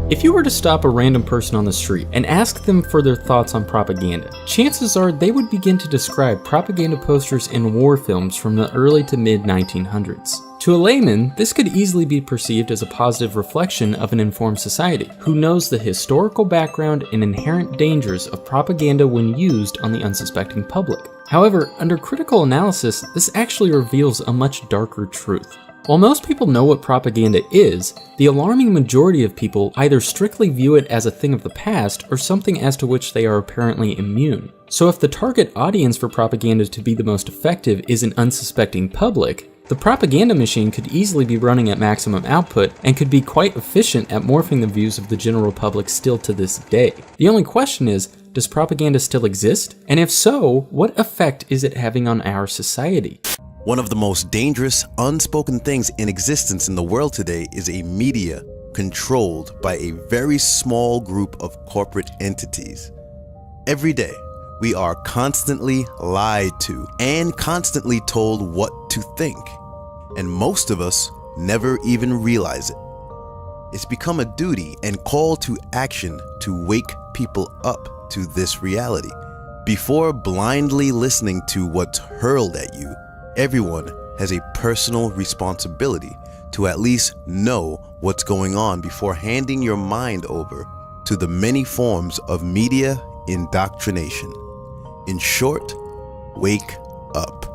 If you were to stop a random person on the street and ask them for their thoughts on propaganda, chances are they would begin to describe propaganda posters in war films from the early to mid 1900s. To a layman, this could easily be perceived as a positive reflection of an informed society, who knows the historical background and inherent dangers of propaganda when used on the unsuspecting public. However, under critical analysis, this actually reveals a much darker truth. While most people know what propaganda is, the alarming majority of people either strictly view it as a thing of the past or something as to which they are apparently immune. So if the target audience for propaganda to be the most effective is an unsuspecting public, the propaganda machine could easily be running at maximum output and could be quite efficient at morphing the views of the general public still to this day. The only question is, does propaganda still exist? And if so, what effect is it having on our society? One of the most dangerous, unspoken things in existence in the world today is a media controlled by a very small group of corporate entities. Every day, we are constantly lied to and constantly told what to think, and most of us never even realize it. It's become a duty and call to action to wake people up to this reality. Before blindly listening to what's hurled at you, everyone has a personal responsibility to at least know what's going on before handing your mind over to the many forms of media indoctrination. In short, wake up.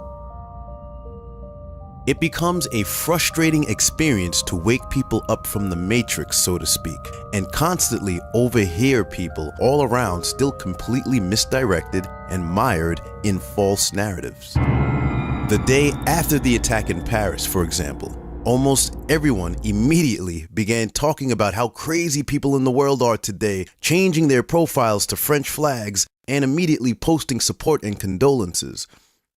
It becomes a frustrating experience to wake people up from the matrix, so to speak, and constantly overhear people all around still completely misdirected and mired in false narratives. The day after the attack in Paris, for example, almost everyone immediately began talking about how crazy people in the world are today, changing their profiles to French flags and immediately posting support and condolences.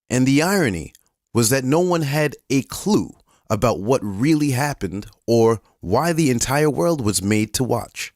And the irony was that no one had a clue about what really happened or why the entire world was made to watch.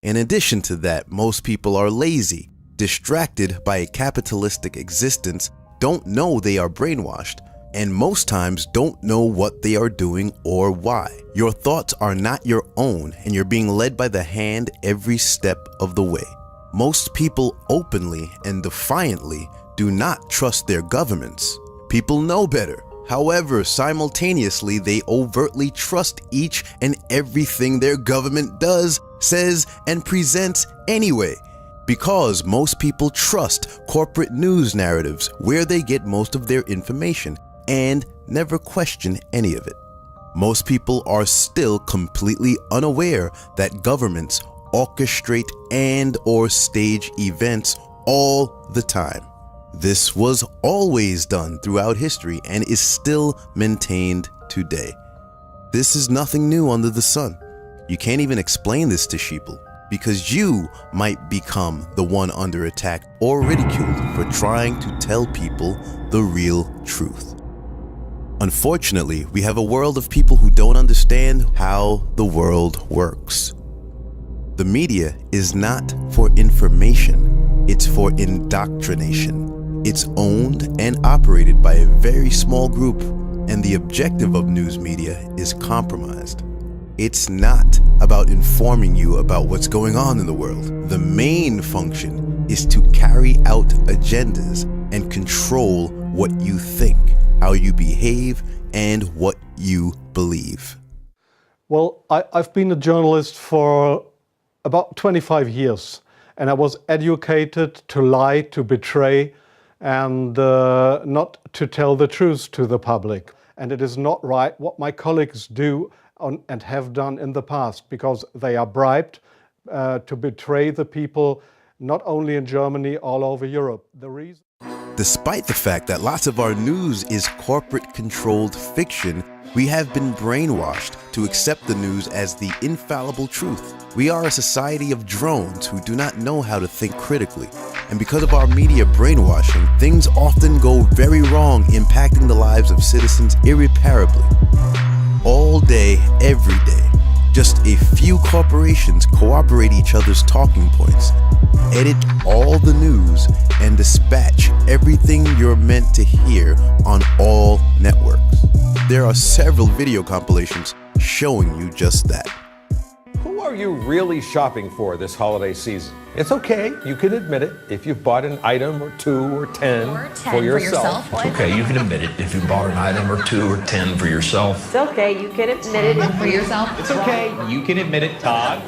In addition to that, most people are lazy, distracted by a capitalistic existence, don't know they are brainwashed, and most times don't know what they are doing or why. Your thoughts are not your own, and you're being led by the hand every step of the way. Most people openly and defiantly do not trust their governments. People know better. However, simultaneously, they overtly trust each and everything their government does, says, and presents anyway. Because most people trust corporate news narratives where they get most of their information and never question any of it. Most people are still completely unaware that governments orchestrate and/or stage events all the time. This was always done throughout history and is still maintained today. This is nothing new under the sun. You can't even explain this to sheeple, because you might become the one under attack or ridiculed for trying to tell people the real truth. Unfortunately, we have a world of people who don't understand how the world works. The media is not for information, it's for indoctrination. It's owned and operated by a very small group, and the objective of news media is compromised. It's not about informing you about what's going on in the world. The main function is to carry out agendas and control what you think, how you behave, and what you believe. Well, I've been a journalist for about 25 years, and I was educated to lie, to betray, and not to tell the truth to the public. And it is not right what my colleagues do and have done in the past, because they are bribed to betray the people, not only in Germany, all over Europe. Despite the fact that lots of our news is corporate-controlled fiction, we have been brainwashed to accept the news as the infallible truth. We are a society of drones who do not know how to think critically. And because of our media brainwashing, things often go very wrong, impacting the lives of citizens irreparably. All day, every day, just a few corporations cooperate each other's talking points, edit all the news, and dispatch everything you're meant to hear on all networks. There are several video compilations showing you just that. Who are are you really shopping for this holiday season? It's okay, you can admit it if you've bought an item or 2 or 10, for yourself. It's okay, you can admit it if you bought an item or 2 or 10 for yourself. It's okay, you can admit it for yourself. It's okay, you can admit it, Todd.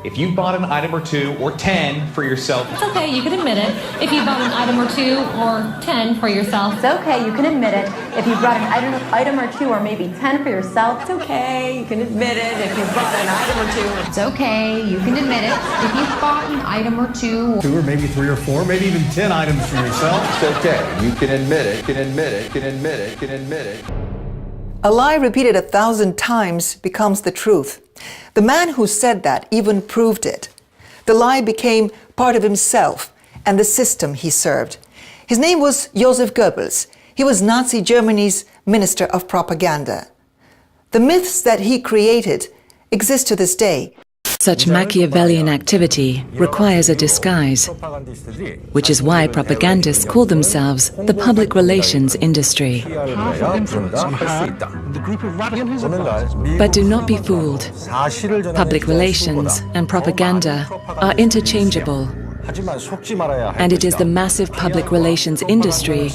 If you bought an item or 2 or 10 for yourself. It's okay, you can admit it. If you bought an item or 2 or 10 for yourself. It's okay, you can admit it. If you brought an item or 2 or maybe 10 for yourself. It's okay, you can admit it. If you bought an item or 2. It's okay, you can admit it. If you bought an item or 2. 2 or maybe 3 or 4, maybe even 10 items for yourself. It's okay, you can admit it, can admit it, can admit it, can admit it. A lie repeated 1,000 times becomes the truth. The man who said that even proved it. The lie became part of himself and the system he served. His name was Joseph Goebbels. He was Nazi Germany's Minister of Propaganda. The myths that he created exist to this day. Such Machiavellian activity requires a disguise, which is why propagandists call themselves the public relations industry. But do not be fooled. Public relations and propaganda are interchangeable, and it is the massive public relations industry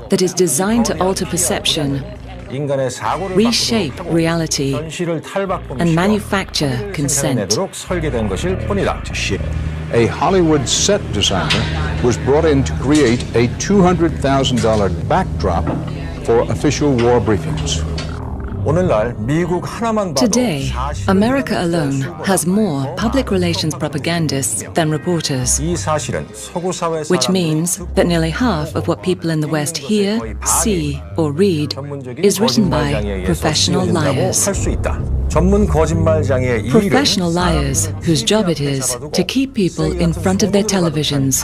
that is designed to alter perception, reshape reality, and manufacture consent. A Hollywood set designer was brought in to create a $200,000 backdrop for official war briefings. Today, America alone has more public relations propagandists than reporters, which means that nearly half of what people in the West hear, see, or read is written by professional liars. Professional liars whose job it is to keep people in front of their televisions,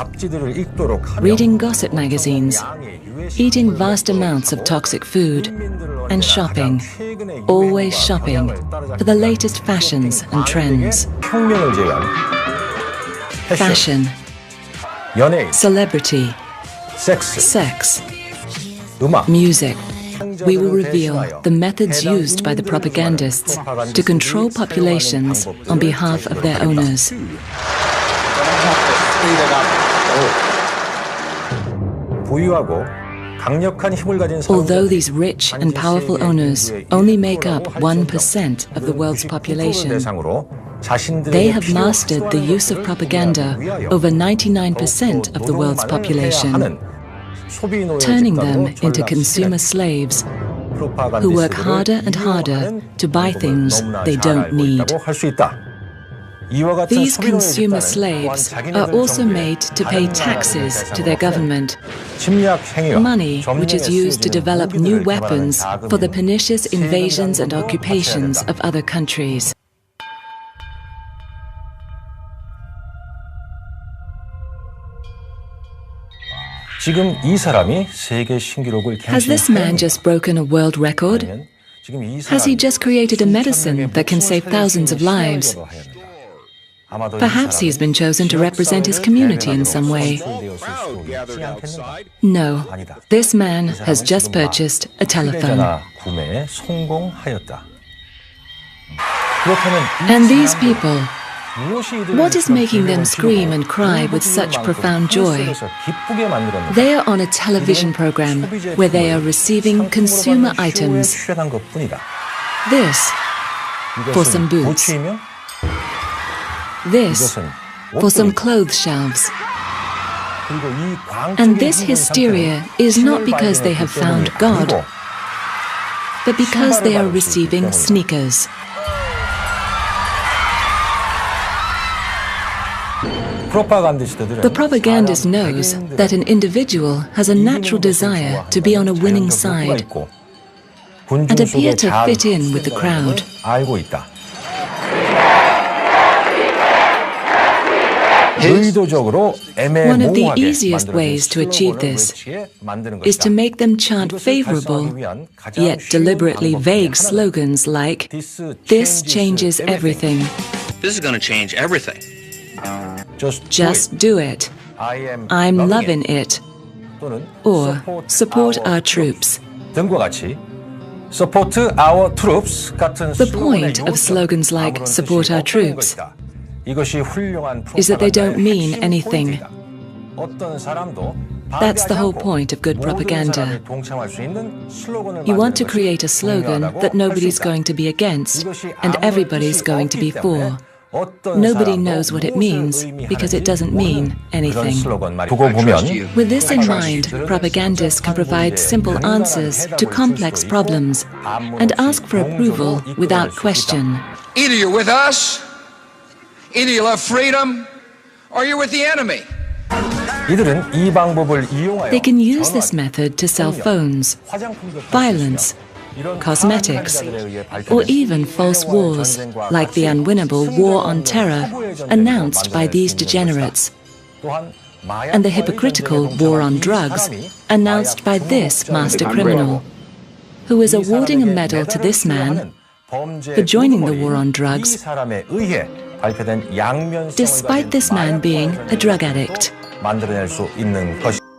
reading gossip magazines, eating vast amounts of toxic food, and shopping, always shopping, for the latest fashions and trends. Fashion, celebrity, sex, music. We will reveal the methods used by the propagandists to control populations on behalf of their owners. Although these rich and powerful owners only make up 1% of the world's population, they have mastered the use of propaganda over 99% of the world's population, turning them into consumer slaves who work harder and harder to buy things they don't need. These consumer slaves are also made to pay taxes to their government, money which is used to develop new weapons for the pernicious invasions and occupations of other countries. Has this man just broken a world record? Has he just created a medicine that can save thousands of lives? Perhaps he's been chosen to represent his community in some way. No, this man has just purchased a telephone. And these people, what is making them scream and cry with such profound joy? They are on a television program where they are receiving consumer items. This for some boots. This for some clothes shelves. And this hysteria is not because they have found God, but because they are receiving sneakers. The propagandist knows that an individual has a natural desire to be on a winning side and appear to fit in with the crowd. One of the easiest ways to achieve this is to make them chant favorable, yet deliberately vague slogans like, "This changes everything." This is going to change everything. Just do it. I'm loving it. Or support our troops. Support our troops 같은 The point of slogans like support our troops is that they don't mean anything. That's the whole point of good propaganda. You want to create a slogan that nobody's going to be against and everybody's going to be for. Nobody knows what it means because it doesn't mean anything. With this in mind, propagandists can provide simple answers to complex problems and ask for approval without question. Either you're with us, either you love freedom, or you're with the enemy. They can use this method to sell phones, violence, cosmetics, or even false wars, like the unwinnable war on terror announced by these degenerates, and the hypocritical war on drugs announced by this master criminal, who is awarding a medal to this man for joining the war on drugs, despite this man being a drug addict.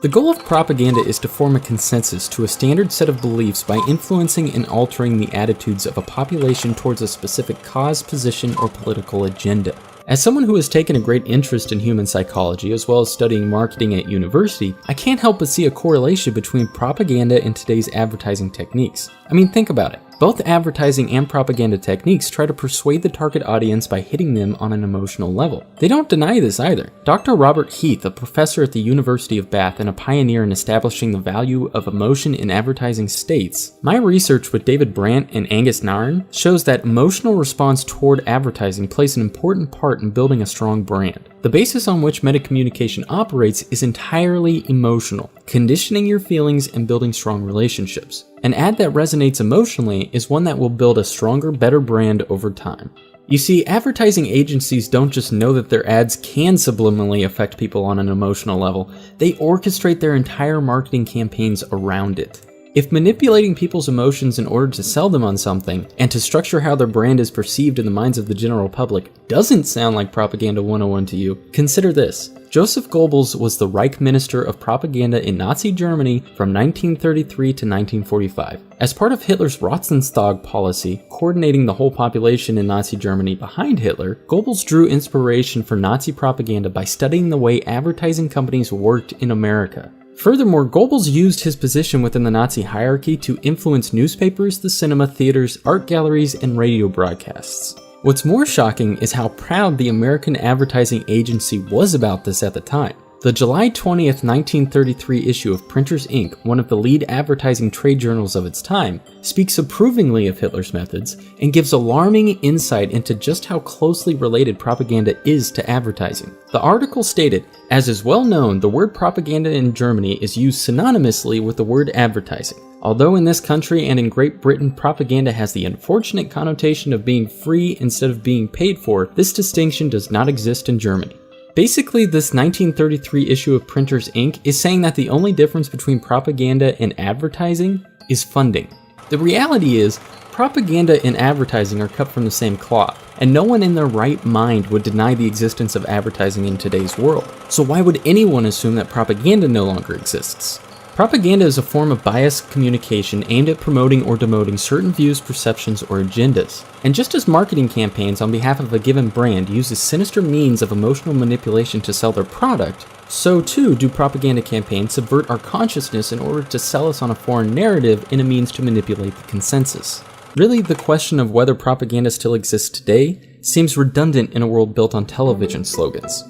The goal of propaganda is to form a consensus to a standard set of beliefs by influencing and altering the attitudes of a population towards a specific cause, position, or political agenda. As someone who has taken a great interest in human psychology as well as studying marketing at university, I can't help but see a correlation between propaganda and today's advertising techniques. I mean, think about it. Both advertising and propaganda techniques try to persuade the target audience by hitting them on an emotional level. They don't deny this either. Dr. Robert Heath, a professor at the University of Bath and a pioneer in establishing the value of emotion in advertising, states, "My research with David Brandt and Angus Nairn shows that emotional response toward advertising plays an important part in building a strong brand. The basis on which metacommunication operates is entirely emotional, conditioning your feelings and building strong relationships. An ad that resonates emotionally is one that will build a stronger, better brand over time." You see, advertising agencies don't just know that their ads can subliminally affect people on an emotional level, they orchestrate their entire marketing campaigns around it. If manipulating people's emotions in order to sell them on something, and to structure how their brand is perceived in the minds of the general public, doesn't sound like Propaganda 101 to you, consider this. Joseph Goebbels was the Reich Minister of Propaganda in Nazi Germany from 1933 to 1945. As part of Hitler's Rotzenstab policy, coordinating the whole population in Nazi Germany behind Hitler, Goebbels drew inspiration for Nazi propaganda by studying the way advertising companies worked in America. Furthermore, Goebbels used his position within the Nazi hierarchy to influence newspapers, the cinema, theaters, art galleries, and radio broadcasts. What's more shocking is how proud the American Advertising Agency was about this at the time. The July 20th, 1933 issue of Printers, Inc., one of the lead advertising trade journals of its time, speaks approvingly of Hitler's methods and gives alarming insight into just how closely related propaganda is to advertising. The article stated, "As is well known, the word propaganda in Germany is used synonymously with the word advertising. Although in this country and in Great Britain propaganda has the unfortunate connotation of being free instead of being paid for, this distinction does not exist in Germany." Basically, this 1933 issue of Printers, Inc. is saying that the only difference between propaganda and advertising is funding. The reality is, propaganda and advertising are cut from the same cloth, and no one in their right mind would deny the existence of advertising in today's world. So why would anyone assume that propaganda no longer exists? Propaganda is a form of biased communication aimed at promoting or demoting certain views, perceptions, or agendas. And just as marketing campaigns on behalf of a given brand use a sinister means of emotional manipulation to sell their product, so too do propaganda campaigns subvert our consciousness in order to sell us on a foreign narrative in a means to manipulate the consensus. Really, the question of whether propaganda still exists today seems redundant in a world built on television slogans.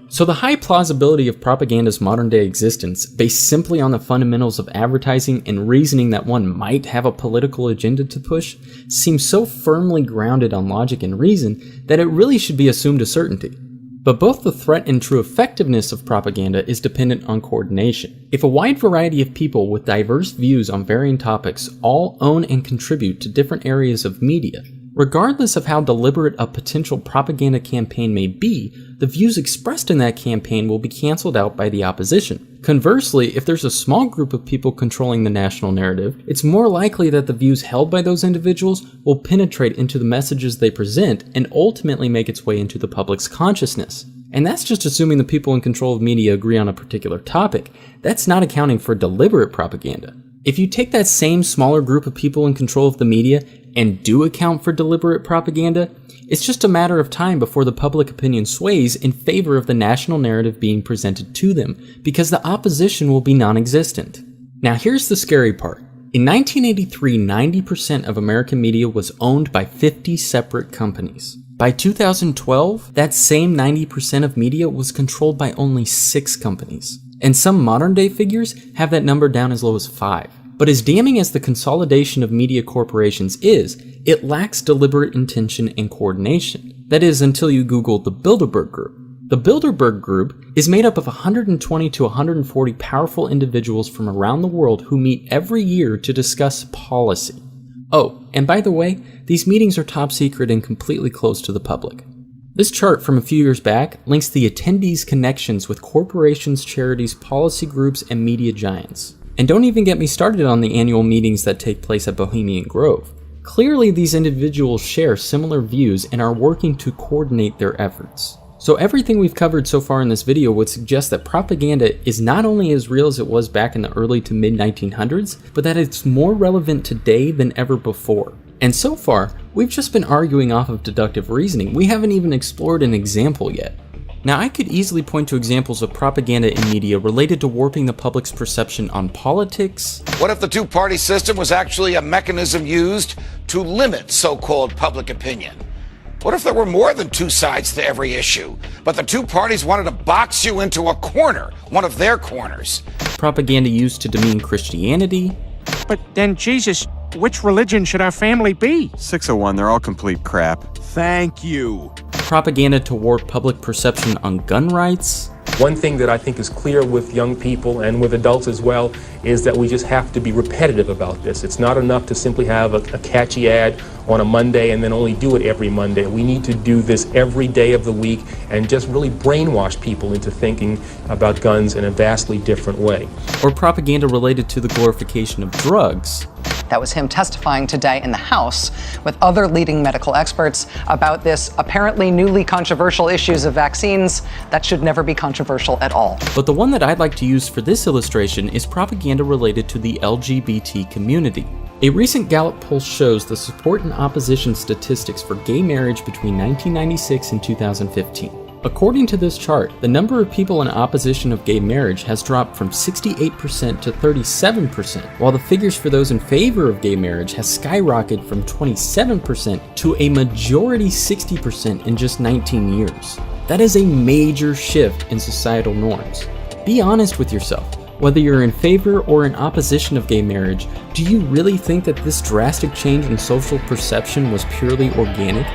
So the high plausibility of propaganda's modern-day existence, based simply on the fundamentals of advertising and reasoning that one might have a political agenda to push, seems so firmly grounded on logic and reason that it really should be assumed a certainty. But both the threat and true effectiveness of propaganda is dependent on coordination. If a wide variety of people with diverse views on varying topics all own and contribute to different areas of media, regardless of how deliberate a potential propaganda campaign may be, the views expressed in that campaign will be cancelled out by the opposition. Conversely, if there's a small group of people controlling the national narrative, it's more likely that the views held by those individuals will penetrate into the messages they present and ultimately make its way into the public's consciousness. And that's just assuming the people in control of media agree on a particular topic. That's not accounting for deliberate propaganda. If you take that same smaller group of people in control of the media and do account for deliberate propaganda, it's just a matter of time before the public opinion sways in favor of the national narrative being presented to them, because the opposition will be non-existent. Now here's the scary part. In 1983, 90% of American media was owned by 50 separate companies. By 2012, that same 90% of media was controlled by only 6 companies. And some modern day figures have that number down as low as 5. But as damning as the consolidation of media corporations is, it lacks deliberate intention and coordination. That is, until you Google the Bilderberg Group. The Bilderberg Group is made up of 120 to 140 powerful individuals from around the world who meet every year to discuss policy. Oh, and by the way, these meetings are top secret and completely closed to the public. This chart from a few years back links the attendees' connections with corporations, charities, policy groups, and media giants. And don't even get me started on the annual meetings that take place at Bohemian Grove. Clearly, these individuals share similar views and are working to coordinate their efforts. So everything we've covered so far in this video would suggest that propaganda is not only as real as it was back in the early to mid 1900s, but that it's more relevant today than ever before. And so far, we've just been arguing off of deductive reasoning. We haven't even explored an example yet. Now, I could easily point to examples of propaganda in media related to warping the public's perception on politics. What if the two-party system was actually a mechanism used to limit so-called public opinion? What if there were more than 2 sides to every issue, but the 2 parties wanted to box you into a corner, one of their corners? Propaganda used to demean Christianity. But then, Jesus, which religion should our family be? 601, they're all complete crap. Thank you. Propaganda to warp public perception on gun rights. One thing that I think is clear with young people and with adults as well is that we just have to be repetitive about this. It's not enough to simply have a catchy ad on a Monday and then only do it every Monday. We need to do this every day of the week and just really brainwash people into thinking about guns in a vastly different way. Or propaganda related to the glorification of drugs. That was him testifying today in the House with other leading medical experts about this apparently newly controversial issues of vaccines that should never be controversial at all. But the one that I'd like to use for this illustration is propaganda related to the LGBT community. A recent Gallup poll shows the support and opposition statistics for gay marriage between 1996 and 2015. According to this chart, the number of people in opposition of gay marriage has dropped from 68% to 37%, while the figures for those in favor of gay marriage has skyrocketed from 27% to a majority 60% in just 19 years. That is a major shift in societal norms. Be honest with yourself. Whether you're in favor or in opposition of gay marriage, do you really think that this drastic change in social perception was purely organic?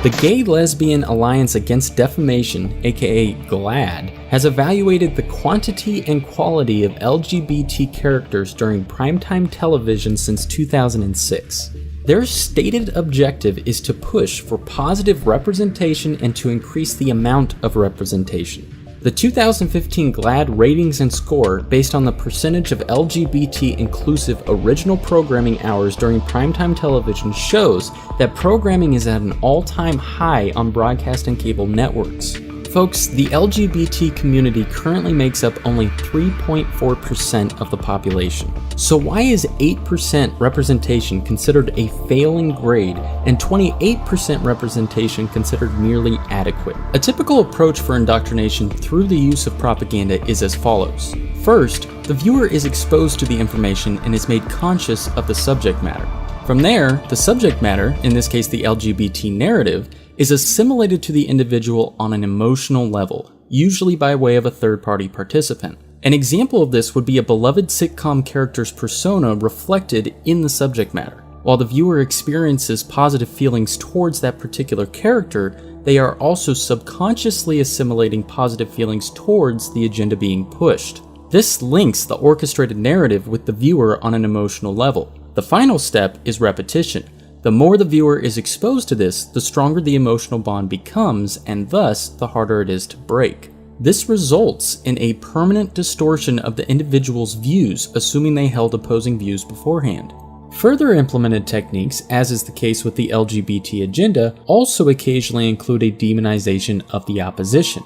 The Gay Lesbian Alliance Against Defamation, aka GLAAD, has evaluated the quantity and quality of LGBT characters during primetime television since 2006. Their stated objective is to push for positive representation and to increase the amount of representation. The 2015 GLAAD ratings and score, based on the percentage of LGBT-inclusive original programming hours during primetime television, shows that programming is at an all-time high on broadcast and cable networks. Folks, the LGBT community currently makes up only 3.4% of the population. So why is 8% representation considered a failing grade and 28% representation considered merely adequate? A typical approach for indoctrination through the use of propaganda is as follows. First, the viewer is exposed to the information and is made conscious of the subject matter. From there, the subject matter, in this case the LGBT narrative, is assimilated to the individual on an emotional level, usually by way of a third-party participant. An example of this would be a beloved sitcom character's persona reflected in the subject matter. While the viewer experiences positive feelings towards that particular character, they are also subconsciously assimilating positive feelings towards the agenda being pushed. This links the orchestrated narrative with the viewer on an emotional level. The final step is repetition. The more the viewer is exposed to this, the stronger the emotional bond becomes, and thus the harder it is to break. This results in a permanent distortion of the individual's views, assuming they held opposing views beforehand. Further implemented techniques, as is the case with the LGBT agenda, also occasionally include a demonization of the opposition.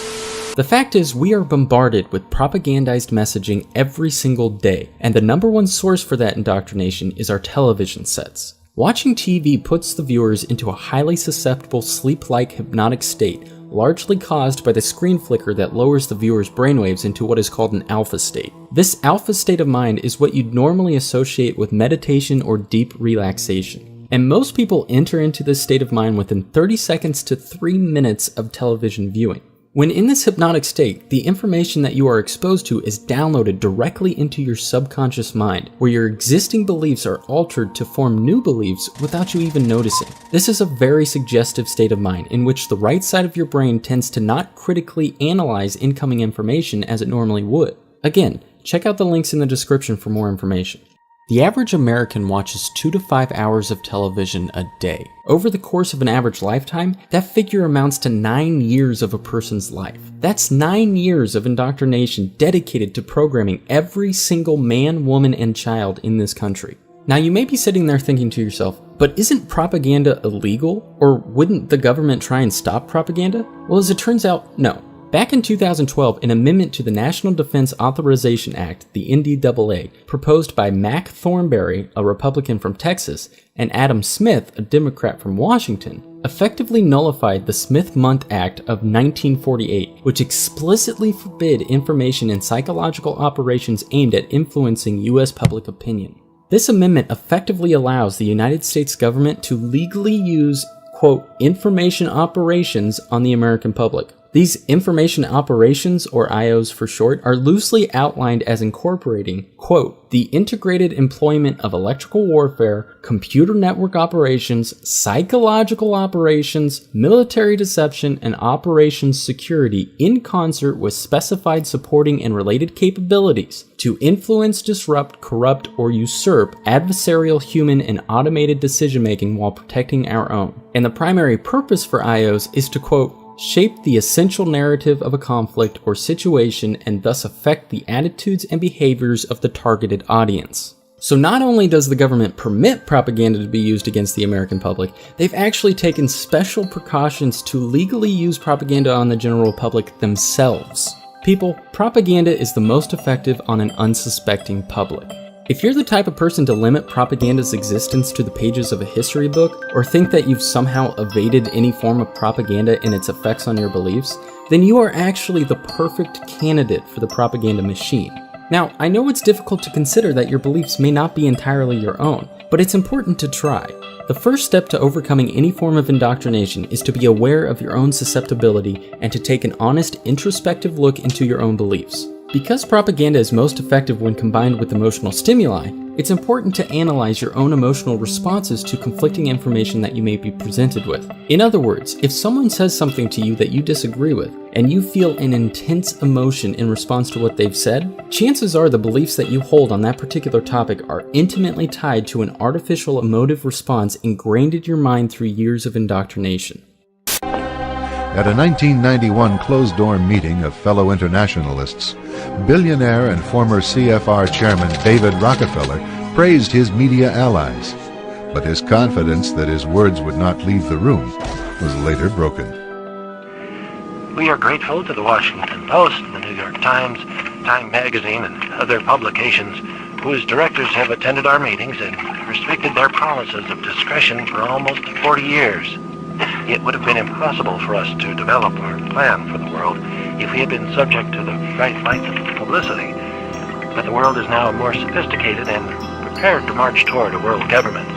The fact is, we are bombarded with propagandized messaging every single day, and the number one source for that indoctrination is our television sets. Watching TV puts the viewers into a highly susceptible sleep-like hypnotic state, largely caused by the screen flicker that lowers the viewer's brainwaves into what is called an alpha state. This alpha state of mind is what you'd normally associate with meditation or deep relaxation. And most people enter into this state of mind within 30 seconds to 3 minutes of television viewing. When in this hypnotic state, the information that you are exposed to is downloaded directly into your subconscious mind, where your existing beliefs are altered to form new beliefs without you even noticing. This is a very suggestive state of mind in which the right side of your brain tends to not critically analyze incoming information as it normally would. Again, check out the links in the description for more information. The average American watches 2 to 5 hours of television a day. Over the course of an average lifetime, that figure amounts to 9 years of a person's life. That's 9 years of indoctrination dedicated to programming every single man, woman, and child in this country. Now you may be sitting there thinking to yourself, but isn't propaganda illegal? Or wouldn't the government try and stop propaganda? Well, as it turns out, no. Back in 2012, an amendment to the National Defense Authorization Act, the NDAA, proposed by Mac Thornberry, a Republican from Texas, and Adam Smith, a Democrat from Washington, effectively nullified the Smith-Mundt Act of 1948, which explicitly forbid information and psychological operations aimed at influencing U.S. public opinion. This amendment effectively allows the United States government to legally use, quote, information operations on the American public. These information operations, or IOs for short, are loosely outlined as incorporating, quote, the integrated employment of electrical warfare, computer network operations, psychological operations, military deception, and operations security in concert with specified supporting and related capabilities to influence, disrupt, corrupt, or usurp adversarial human and automated decision-making while protecting our own. And the primary purpose for IOs is to, quote, shape the essential narrative of a conflict or situation and thus affect the attitudes and behaviors of the targeted audience. So not only does the government permit propaganda to be used against the American public, they've actually taken special precautions to legally use propaganda on the general public themselves. People, propaganda is the most effective on an unsuspecting public. If you're the type of person to limit propaganda's existence to the pages of a history book, or think that you've somehow evaded any form of propaganda and its effects on your beliefs, then you are actually the perfect candidate for the propaganda machine. Now, I know it's difficult to consider that your beliefs may not be entirely your own, but it's important to try. The first step to overcoming any form of indoctrination is to be aware of your own susceptibility and to take an honest, introspective look into your own beliefs. Because propaganda is most effective when combined with emotional stimuli, it's important to analyze your own emotional responses to conflicting information that you may be presented with. In other words, if someone says something to you that you disagree with, and you feel an intense emotion in response to what they've said, chances are the beliefs that you hold on that particular topic are intimately tied to an artificial emotive response ingrained in your mind through years of indoctrination. At a 1991 closed-door meeting of fellow internationalists, billionaire and former CFR chairman David Rockefeller praised his media allies, but his confidence that his words would not leave the room was later broken. We are grateful to the Washington Post, the New York Times, Time Magazine, and other publications whose directors have attended our meetings and restricted their promises of discretion for almost 40 years. It would have been impossible for us to develop our plan for the world if we had been subject to the bright lights of publicity. But the world is now more sophisticated and prepared to march toward a world government.